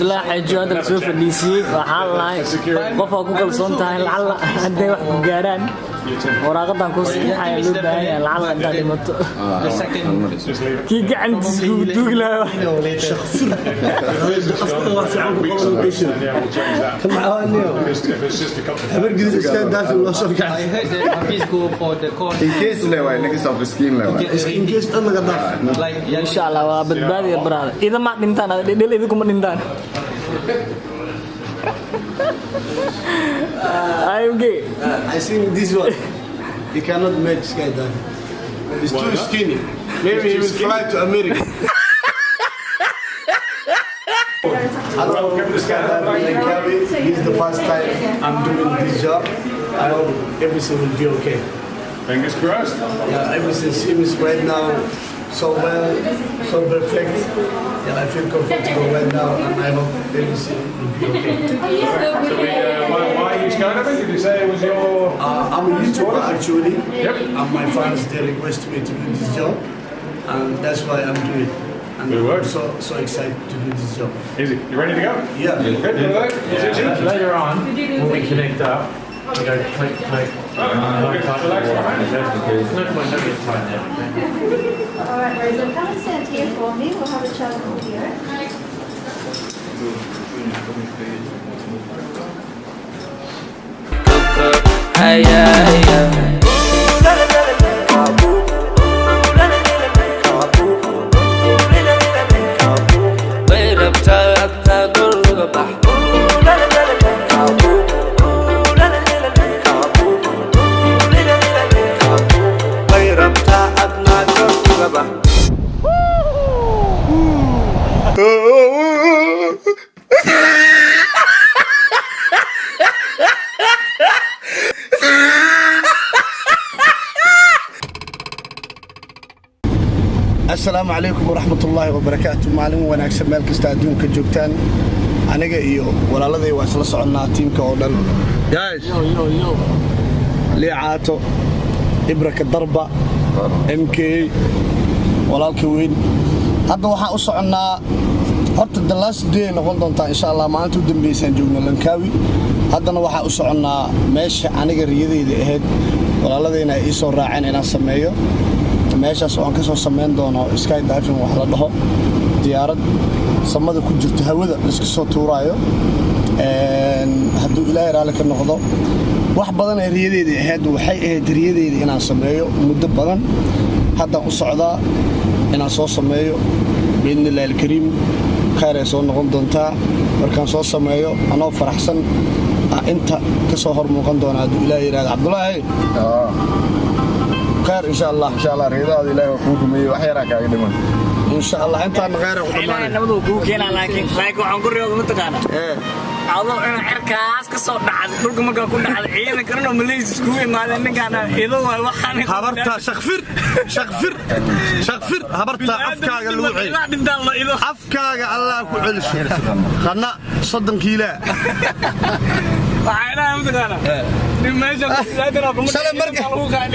لا حاجة هذا سوف الديسي وحالله قفوا كوكل صنتها لعل عندي واحد جاران وراقدان كوسي حي لو باهي لعل عندها دمت كي قاعد تسوق لا شخص افضل في عمق لوكيشن كم عواني برجع كان داخل الوصف قاعد please go for the course in case لو انك صف سكين لو in case انا قدام ان شاء الله بدبادي يا براد اذا ما ننتان ديل اذا ننتان I'm gay. I think this one he cannot match skydiving. He's too skinny. Maybe he will fly to America. Hello, skydiving in Calgary. This is the first time I'm doing this job. I hope everything will be okay. Fingers crossed. Yeah, everything seems right now so well, so perfect. Yeah, I feel comfortable right now, and I hope everything will be okay. Why are you skydiving? Did you say it was your... I'm a YouTuber actually. Yep. And my fans, they request me to do this job, and that's why I'm doing it. And Good work. I'm so excited to do this job. Easy. You ready to go? Yeah. Good. Good work. Later on, when we connect up, we go click. Relax behind it. There's no point having it tight now. Alright, Rosa, come and stand here for me. We'll have a chat over here. Hey, yeah, yeah. السلام عليكم ورحمة الله وبركاته. معلم وناكسب مالك استعدون كجوكتان أنا جايو ولا لذي وصل صعنا تيم كودن جايز يو لي عاتو إبرك الضربة MK ولا الكوين هذا وحنا أصعنا حط الدلاس دي نقول دونتا إن شاء الله ما أنتوا دمبيسان جونا لنكاوي هذا وحنا أصعنا ماشي أنا جريدي ذي هاد ولا لذينا إيسو راعين إنا سميه meeshaas oo aan ka soo sameyn doono skydiving wax la dhaho diyaarad samada ku jirto hawada iska soo tuuraayo hadduu ilaahay raali ka noqdo wax badan ay riyadeedii ahayd waxay ahayd riyadeedii inaan sameeyo muddo badan hadda u socdaa inaan soo sameeyo biidnillaahi alkariim khayr ay soo noqon doontaa markaan soo sameeyo anoo faraxsan inta ka soo hor muuqan doona hadduu ilaahay yiraahdo Cabdullaahi خير إن شاء الله رضا الله وفوكم وحيرك يا قدمان إن شاء الله أنت أنا غير أنا نبض بوك هنا لكن وعن قرية ومتقانة الله أنا حركاس كصوت بعد كل ما كنا على عينك كنا مليز سكوي ما لأن كان إذا وحنا هبرتها شخفر هبرتها أفكار اللوعي أفكار الله كعلش خلنا صدق كيلا وعينا متقانة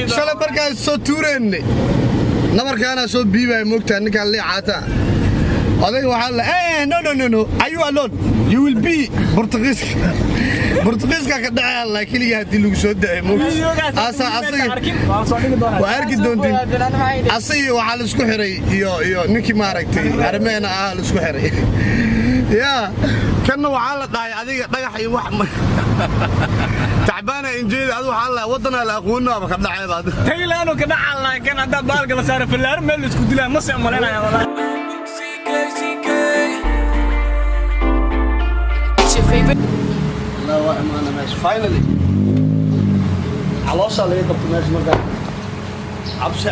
شلون بركة صوتورني نمر كان صوت بيبا مكتر إنك اللي عاتا هذا هو حلا no are you alone you will be برتقيس كده الله كلي هدي لو صوت أسا وأركي دونتي أسي وحال سكحري يو نكي ماركتي أرمينا أهل سكحري يا كنا وحالة ضايع حي واحد تعبانة إنجيل هذا وحالة وطنا الأخونا بخدنا عيباد تيجي لانه كده على كان عندها بالك لا صار في الأرض مل تقول لها مصر ملنا يا والله لا واحد ما أنا ماشي finally على وصل ليه طب ماشي مرة عبسي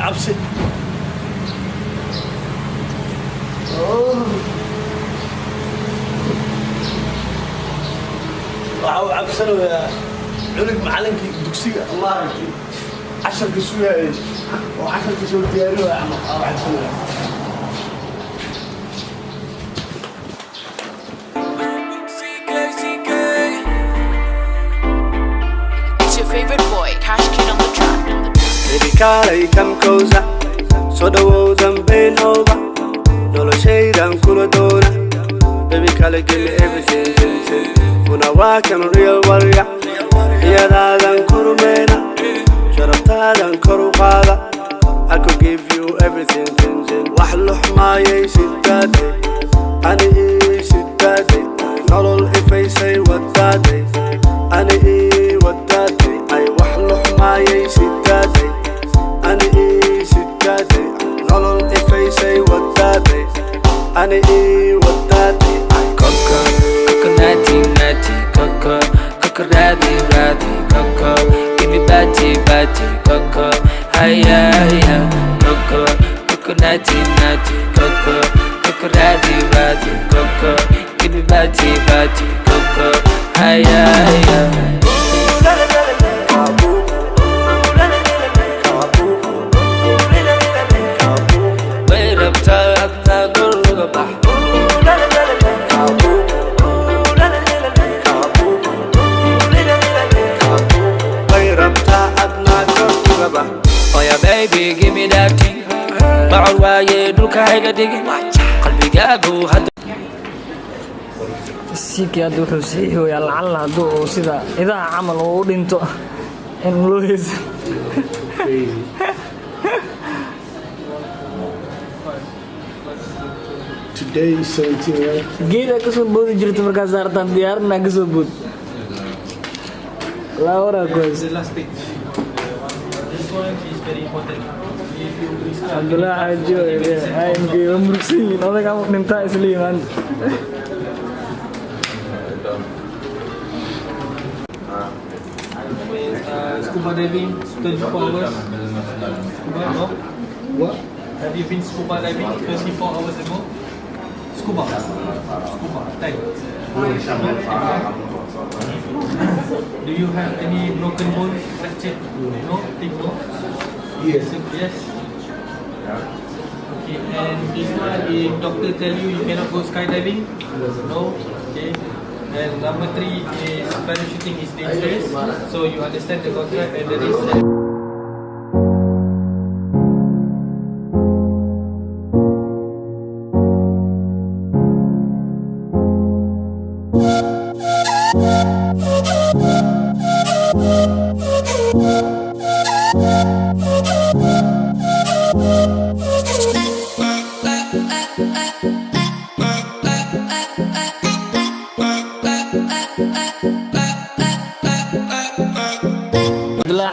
عبسلو يا علق معلنك دكسية الله يرحمه 10 كسوة إيش و10 كسوة دياري يا عم واحد سنة It's your favorite boy, Cash Kid on the track. Baby, call come closer. So the walls and pain over. Dolo shade and kuladona. baby, color, give me everything, tin. When I walk, I'm a real warrior. Yeah, that kurumena, sharaftadan korukada. I could give you everything, tin. Wahluh ma ysidade, ani sidade. Not all if I say what that day, ani what that day. I wahluh ma ysidade, ani sidade. Not all if I say what that day, ani what that day. I Coconutty, nutty, coco, coco, ratty, coco, give me batty, coco, hiya, coco, coconutty, nutty, coco, coco, ratty, coco, give me batty, coco, hiya. Wait up, go look up. Oh yeah, baby, give me that thing. Ba'al waaye dhulka hayga dhigin. Qalbigaagu hadda siikii hadda wuxuu saxiixoyaa lacalla hadduu uu sida idaha camal uu u dhinto in loo heesa Today is 17, right? geedaa ka soo boodi jirta markaad saartaan diyaaradna ka soo bood laa waraa ku haysa The last stage. This one is very important. If you restart, cabdulaahi xaajo AMG waa murugsan yihiin odaga ama dhintaa isla yimaan scuba diving 24 hours. Scuba, no? What? Have you been scuba diving 24 hours ago? Scuba. Scuba. Dive. Do you have any broken bone fractured? No? Think no? Yes. Yes. Okay, and this one, if doctor tell you you cannot go skydiving? No? Okay. And number 3 is parachuting is dangerous. So you understand the contract and the risk.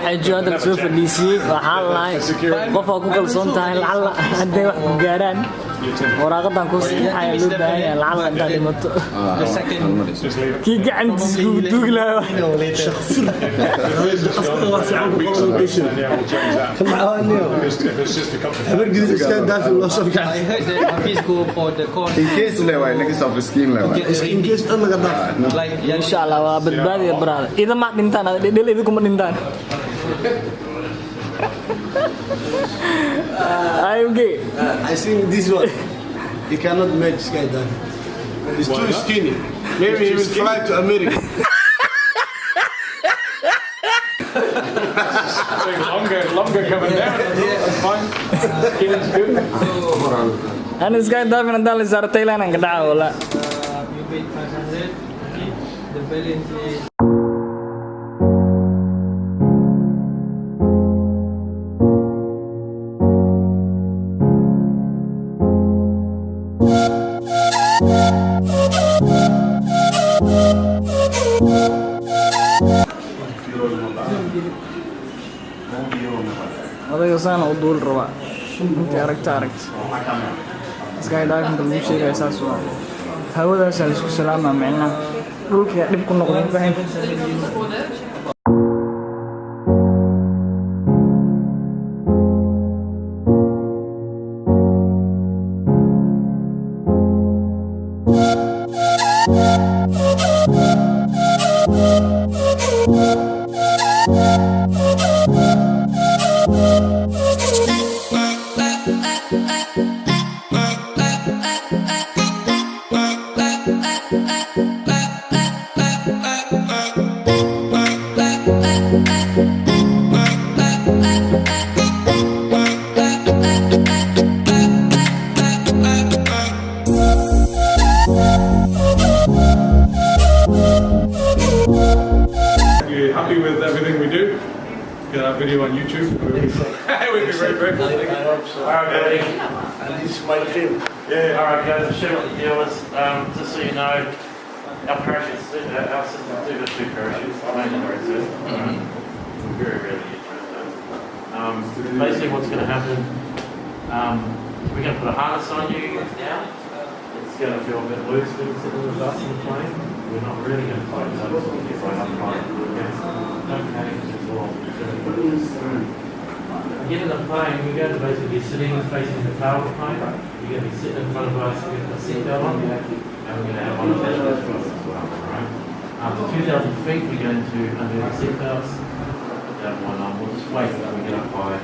xaajo hadda soo fadhiisiyay waxaan lahay qof oo ku kalsoon tahay lacalla hadday wax ku gaaraan waraaqadan ku saxiixaya loo baahan yahay lacalla haddaad dhimato kii gacantiisa kugu duugi lahaa I heard that Hafiz go for the course. In case lewa, next of skin lewa. In case dhan laga dhaaf. Like, yeah, insha Allah waa badbaadiya brada idama dhintaan dhil idinku ma dhintaan AMG I think this one, he cannot match skydiving. He's too skinny. Maybe he will fly to America. Longer coming down. That's fine. Skin's good. ana skydiving haddaan la saaro Thailand aan ka dhaca wala you paid 500. Okay. The balance is. odayga saan u duul rabaa intii aragta skydiving bal lagu sheegaya saas waa hawadaasaan isku salaamaa micnaha dhulka dhib ku noqday fahim get our video on YouTube. We'd be very grateful. I hope so. All right, buddy. And this is my dream. Yeah. All right, guys. I'll share what the deal is. Just so you know, our parachutes, our systems do have 2 parachutes. I don't know where it says. We very rarely use those. Basically, what's going to happen? We're going to put a harness on you now. It's going to feel a bit loose when you're sitting with us in the plane. We're not really going to tighten it up so we get right up front. Okay? Don't panic, it's all you get in the plane, you're going to basically be sitting facing the tail of the plane. You're going to be sitting in front of us with a seatbelt on, and we're going to have one attachment to us as well. Right? After 2,000 feet, we're going to undo the seatbelts. That one on. We'll just wait until we get up high.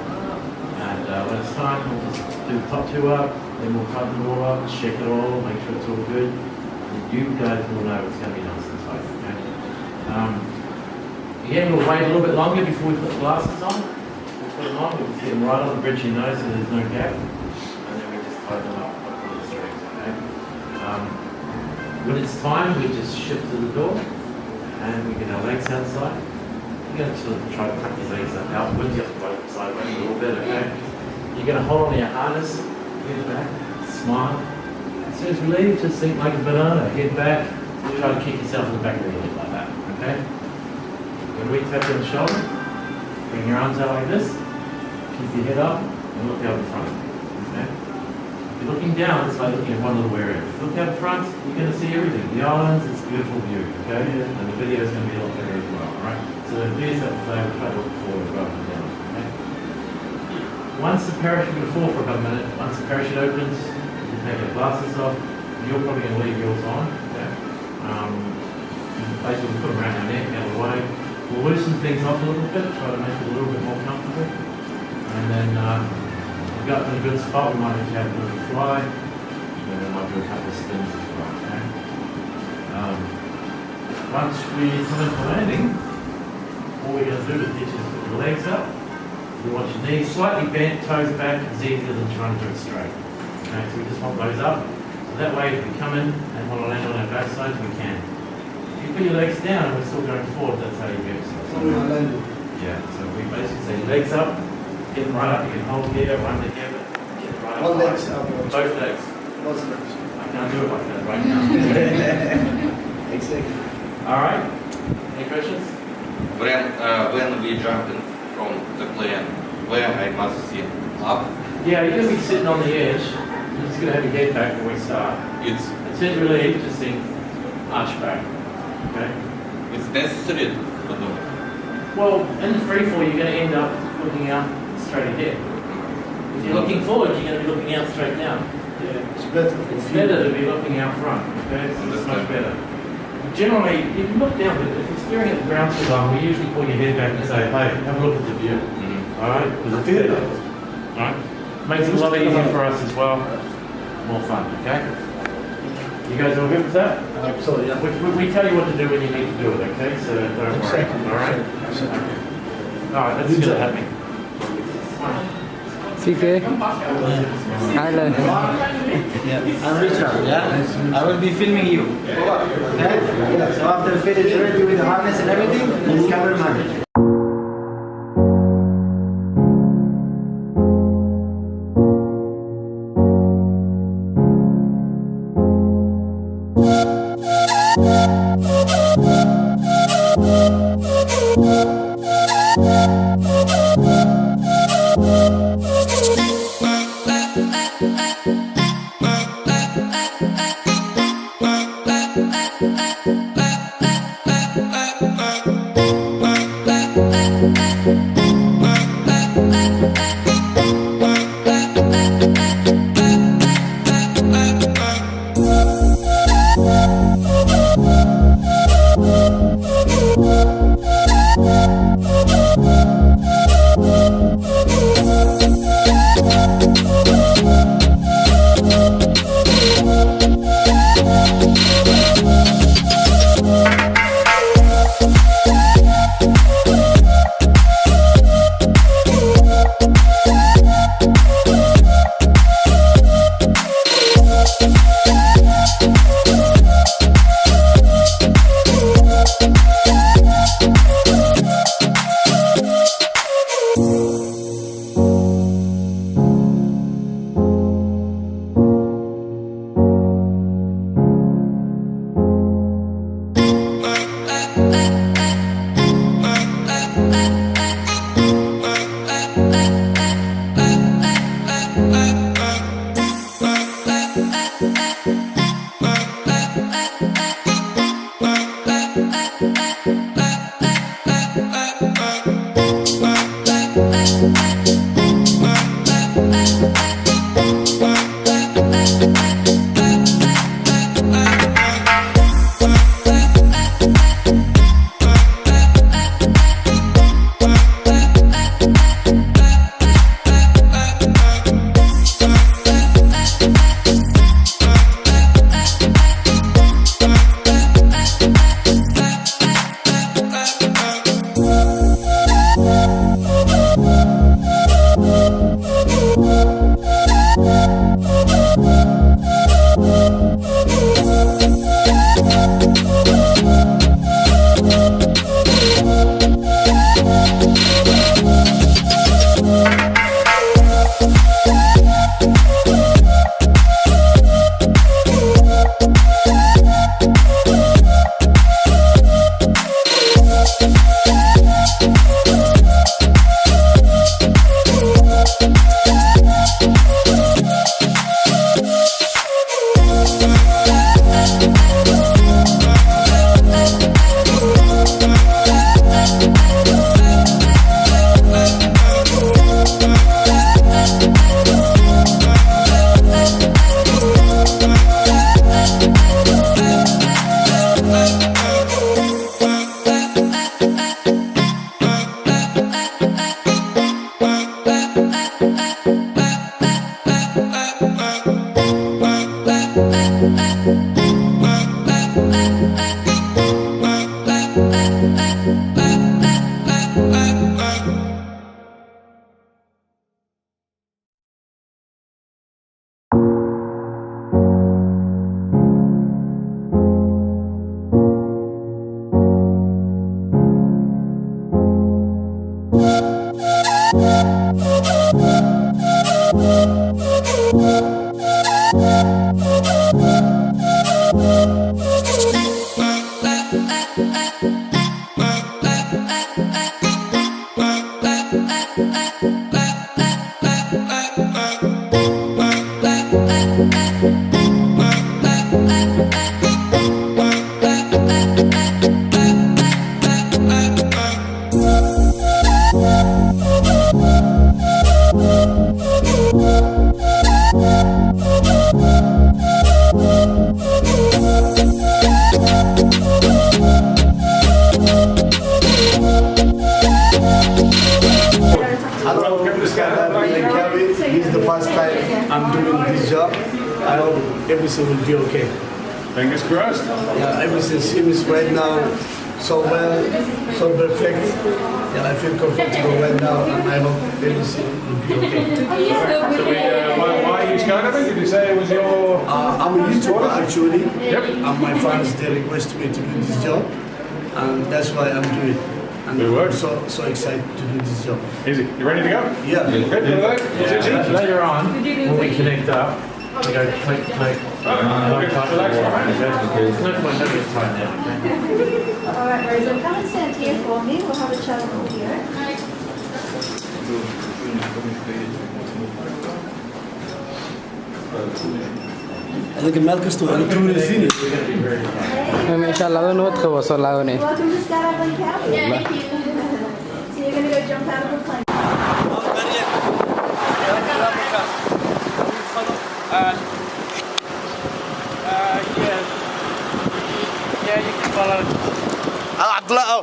And when it's time, we'll just do the top 2 up, then we'll tighten it all up, check it all, make sure it's all good. And you guys will know it's going to be nice and tight. Okay? Again, we'll wait a little bit longer before we put the glasses on. We'll put them on, we'll get them right on the bridge of your nose so there's no gap. And then we just tighten them up with the strings. Okay? When it's time, we just shift to the door and we get our legs outside. You're going to sort of try to tuck your legs up outwards, you have to both sideways a little bit, okay? You're going to hold on to your harness, head back, smile. As soon as we leave, just think like a banana, head back, try to kick yourself in the back of the head like that, okay? When we tap you on the shoulder, bring your arms out like this, keep your head up, and look out in front, okay? If you're looking down, it's like looking at one little area. If you look out front, you're going to see everything. The islands, it's a beautiful view, okay? And the video is going to be a lot better as well, alright? So do yourself a favour, try to look forward rather than down, okay? Once the parachute will fall for about a minute, once the parachute opens, you take your glasses off, you're probably going to leave yours on, okay? Basically put them around your neck, out of the way. We'll loosen things off a little bit, try to make it a little bit more comfortable. And then we've got in a good spot, we might have a little fly, and then we might do a couple of spins as well, okay? Once we come in for landing, all we're going to do is teach you to put your legs up. We want your knees slightly bent, toes back, it's easier than trying to do it straight. Okay, so we just want those up. So that way if we come in and want to land on our backsides, we can. If you put your legs down and we're still going forward, that's how you get yourself. Yeah, so we basically say legs up, get them right up, you can hold here, run together, get them right up. One leg up. Both legs. Both legs. I can't do it like that right now. Exactly. Alright, any questions? When we jump in from the plane, where I must sit up? Yeah, you're going to be sitting on the edge. You're just going to have your head back when we start. It's As soon as we leave, just think arch back. Okay? it's necessary to do. Well, in the free fall, you're going to end up looking out straight ahead. If you're looking forward, you're going to be looking out straight down. Yeah, it's better. It's better to be looking out front. Okay? So it's much better. Generally, you can look down, but if you're staring at the ground too long, we usually pull your head back and say, hey, have a look at the view. Alright? Because it's better. Alright? Makes it a lot easier for us as well. More fun, okay? You guys all good with that? Absolutely, yeah. We tell you what to do when you need to do it, okay? So don't worry. Exactly. Alright? Alright, let's get it happening. CK. Hello. I'm Richard, yeah? I will be filming you. Okay? So after finish ready with the harness and everything, it's cameraman. everything will be okay. Fingers crossed. Yeah, everything seems right now so well, so perfect. Yeah, I feel comfortable right now, and I hope everything will be okay. Why are you skydiving? Did you say it was your... I'm a YouTuber actually. Yep. And my fans, they request me to do this job, and that's why I'm doing it. And Good work. I'm so excited to do this job. Easy. You ready to go? Yeah. Good. Later on, when we connect up, we go click, click. Relax your hands. Click my nuggets time now, okay? All right, Rosa, come and stand here for me. We'll have a chat on the video. adiga meel kasta waa tuuraysiin ما شاء الله أنا وقت وصل لعوني. Welcome to Skydive County. Yeah, thank you. So you're going to go jump out of the plane. Yeah, you can follow. عبد الله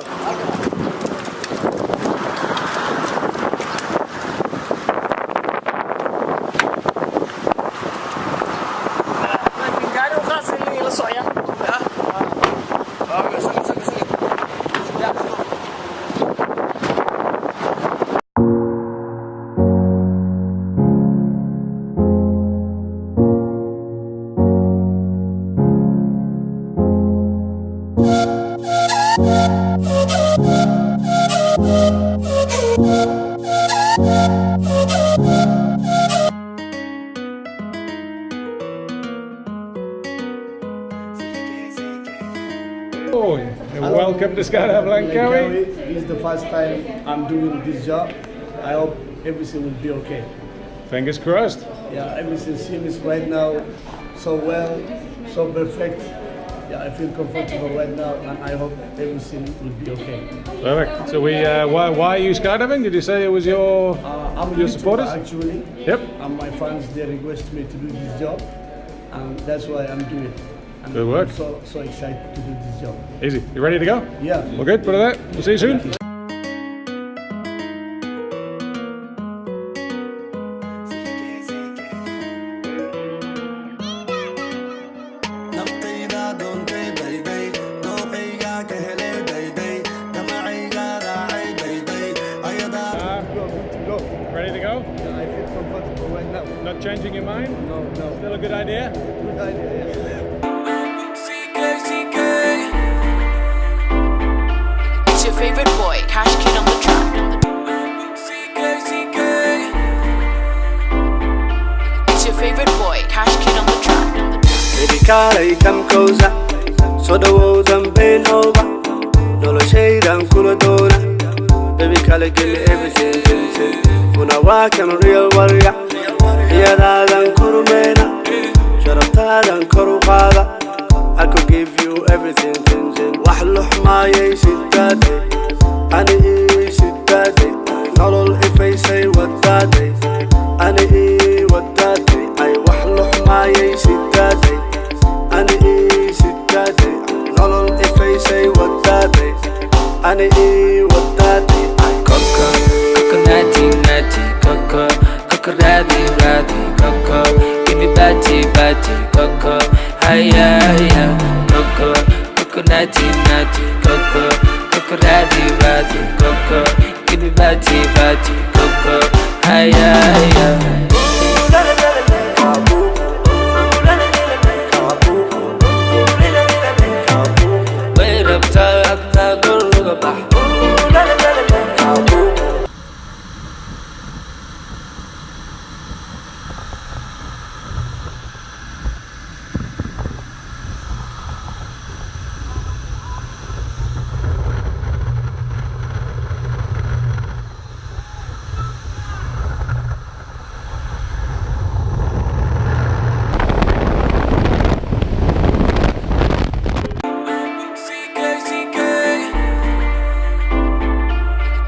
Welcome to Skydive Raacay. This is the first time I'm doing this job. I hope everything will be okay. Fingers crossed. Yeah, everything seems right now so well, so perfect. Yeah, I feel comfortable right now, and I hope everything will be okay. Perfect. So why are you skydiving? Did you say it was your I'm your a supporters? YouTuber, actually. Yep. And my fans, they request me to do this job, and that's why I'm doing it. And Good work. I'm so excited to do this job. Easy. You ready to go? Yeah. Well, good. Put it there. We'll see you soon. Go. Ready to go? Yeah, I feel comfortable right now. Not changing your mind? No. Still a good idea? Good idea. It's your favorite boy, Cash Kid on the track. It's your favorite boy, Cash Kid on the track. Baby kaalay come closer soo dhawow dambayn over noloshaydan kula doona baby kaalay give me everything kuna waa kan real warrior iyadaadan kurmeyna sharaftaadan kor u qaada I could give you everything wax luxmaayay sidaade ani ii sidaade nolol ifaysay wadaade ani ii wadaade ay wax luxmaayay sidaade ani ii sidaade nolol ifaysay wadaade ani ii wadaade ay Coco, coco natty, natty, coco, coco ratty, ratty, coco, give me batty, batty, coco, hiya, hiya, coco, coco natty, natty, coco, coco ratty, ratty, coco, give me batty, batty, coco, hiya, hiya. Wait up, go look up.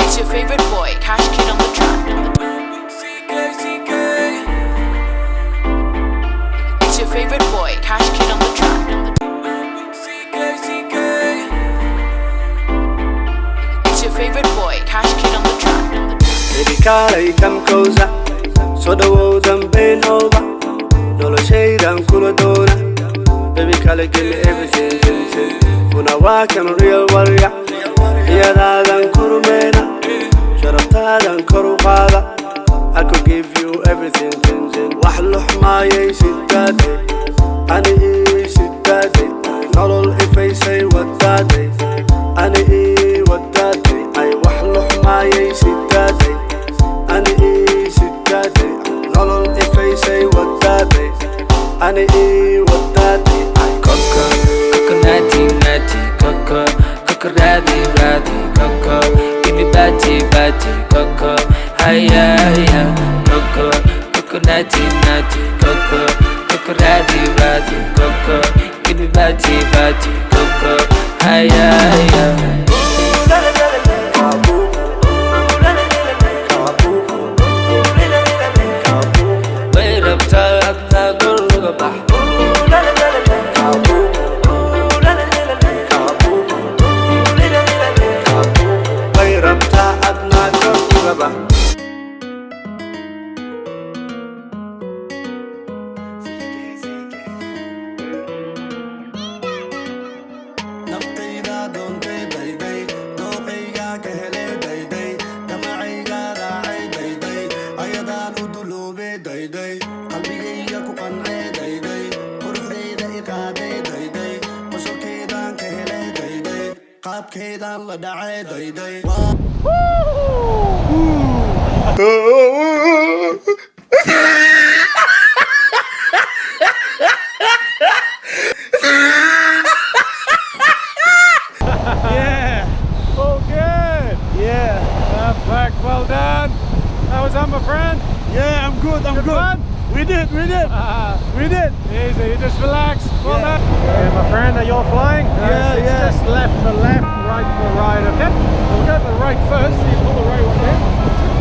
It's your favorite boy, Cash Kid on the track. It's your favorite boy, Cash Kid on the track. It's your favorite boy, Cash Kid on the track. Baby kaalay come closer soo dhawow dambayn over noloshaydan kula doona baby kale give me everything kuna waakan real warrior iyadaadan kurmeena sharaftadan kor u qaada I could give you everything wax luxmaayay sidade ani sidade nolol ifaysay wadade ani wadade ay wax luxmaayay sidade ani sidade nolol ifaysay wadade ani wadade ay Coco, coconutty, nutty, coco, coco, ratty, ratty, coco, give me batty, batty, coco, hiya, hiya, coco, coconutty, nutty, coco, coco, ratty, ratty, coco, give me batty, batty, coco, hiya, hiya. Wait up, talk, go look up. Yeah. Oh, good. Yeah. Perfect. Well done. How was that, my friend? Yeah, I'm good. I'm good. Fun? We did. We did. Easy. You just relax. Well done. Okay, my friend, are you all flying? It's just left for left, right for right. Okay. We'll go to the right first. So you pull the right one in.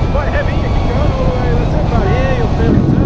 It's quite heavy. You keep going all the way. That's it. Right here, you'll feel it turn.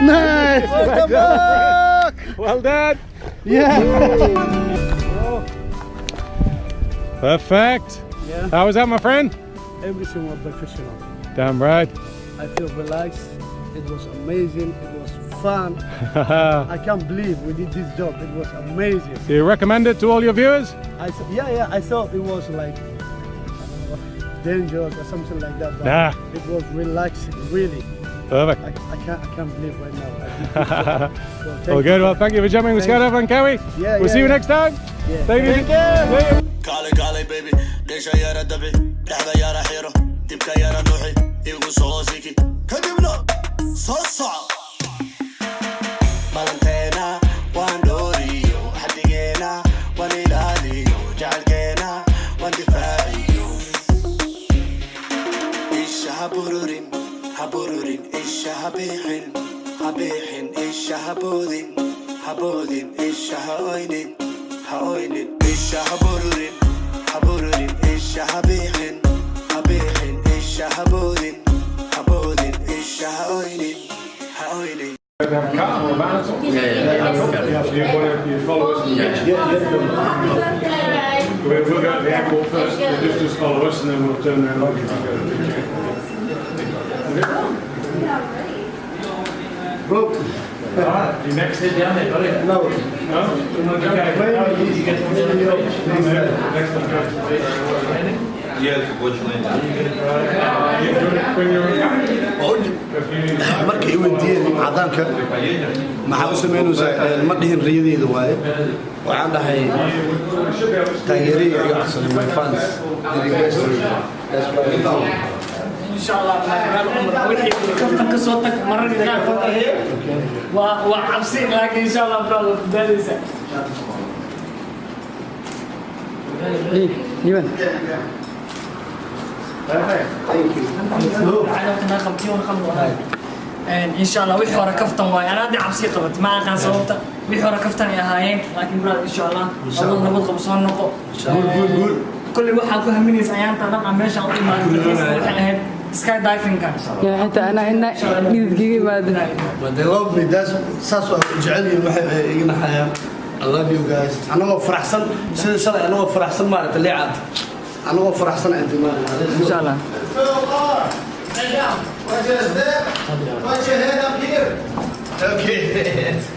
Nice. Welcome back. Well done. Yeah. Perfect. Yeah. How was that, my friend? Everything was professional. Damn right. I feel relaxed. It was amazing. It was fun. I can't believe we did this job. It was amazing. Do you recommend it to all your viewers? Yeah. I thought it was like dangerous or something like that. But Nah. it was relaxing, really. Perfect. I can't believe right now. Well, good. Well, thank you for jumping with Xidigaha and Kawi. Yeah, We'll see you next time. Yeah. Thank you. Kale baby ليش يا ردبي لحظة يا رحيرة تبكى يا نوحي يقول صوصيكي كدبنا صوصع بالنتينا واندوريو حد habixin habixin isha haboodin haboodin isha ha oynin ha oynin isha habururin habururin isha habixin habixin isha haboodin haboodin isha ha oynin ha oynin. We have a cut or a banner top? Yeah, so you want to follow us? We'll go to the airport first, just follow us and then we'll turn around and go to the picture. Bro. You next? Sit down there, buddy. No. No? Okay, you get to the Next one, go. Yeah, watch later. When you're markay i weydiiyeen cadaanka maxaa u sameynaysaa ma dhihin riyadeyda waaye waxaan dhahay taageeriya iyo codsaday my fans إن شاء الله وحي كفتن كصوتك مرة كده وعبسين لكن إن شاء الله برضو دالسة. إيه يمن. علاقتنا خمسين إن شاء الله وحي ورا كفتن واي أنا دي عبسي قبت ما كان صوته وحي ورا كفتن يا هاين لكن برضو إن شاء الله أظن نبض خمسون نقو. قول كل واحد كله مني سيان طبعا ماشي أقول ما نقول sky diving kan ya hata ana ina nidgiga baadna they love me that's saas oo jeceliin waxay igana hayaan I love you guys anagoo faraxsan sida shalay anagoo faraxsan maaragtay leecad anagoo faraxsan intimaad insha Allah Watch your step. Watch your head up here. Okay.